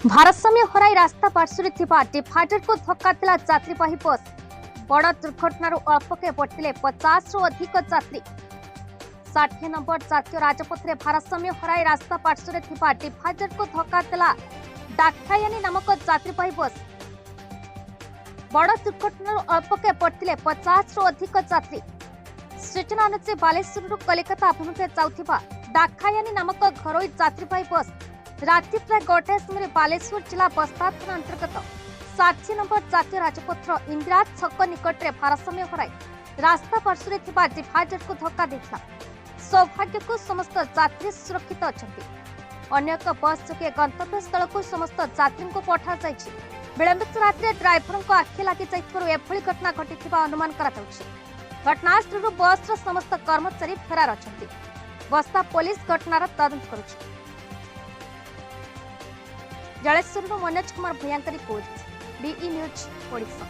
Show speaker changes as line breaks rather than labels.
ଭାରସାମ୍ୟ ହରାଇ ରାସ୍ତା ପାର୍ଶ୍ୱରେ ଥିବା ଡିଭାଇଡରକୁ ଧକ୍କା ଦେଲା ଯାତ୍ରୀବାହୀ ବସ୍। ବଡ଼ ଦୁର୍ଘଟଣାରୁ ଅଳ୍ପକେ ବଞ୍ଚିଲେ 50ରୁ ଅଧିକ ଯାତ୍ରୀ। 60 ନମ୍ବର ଜାତୀୟ ରାଜପଥରେ ଭାରସାମ୍ୟ ହରାଇ ରାସ୍ତା ପାର୍ଶ୍ୱରେ ଥିବା ଡିଭାଇଡରକୁ ଧକ୍କା ଦେଲା ଡାକ୍କାୟାନୀ ନାମକ ଯାତ୍ରୀବାହୀ ବସ୍। ବଡ଼ ଦୁର୍ଘଟଣାରୁ ଅଳ୍ପକେ ବଞ୍ଚିଲେ 50ରୁ ଅଧିକ ଯାତ୍ରୀ। ସୂଚନା ଅନୁଯାୟୀ ବାଲେଶ୍ୱରରୁ କଲିକତା ଅଭିମୁଖେ ଯାଉଥିବା ଡାକ୍କାୟାନୀ ନାମକ ଘରୋଇ ଯାତ୍ରୀବାହୀ ବସ୍ राति प्राय 1टार समय बालेश्वर जिला बस्ता थाना अंतर्गत 60 नंबर जातीय राजपथर इंदिरा छक निकट में भारसाम्य हराई रास्ता पार्श्व डिभाइडर को धक्का देता। सौभाग्य को समस्त यात्री सुरक्षित अच्छा। अन्य एक बस जोगे गंतव्य स्थल को समस्त यात्री को पठा जाइछि। विलंबित रात्रि ड्राइवर को आखि लगी एभली घटना घटी अनुमान घटनास्थल बस समस्त कर्मचारी फेरार अच्छा। बस्ता पुलिस घटनार तदंत करुछि। जलेश्वर मनोज कुमार भूयांक रिपोर्ट बीई न्यूज ओडिशा।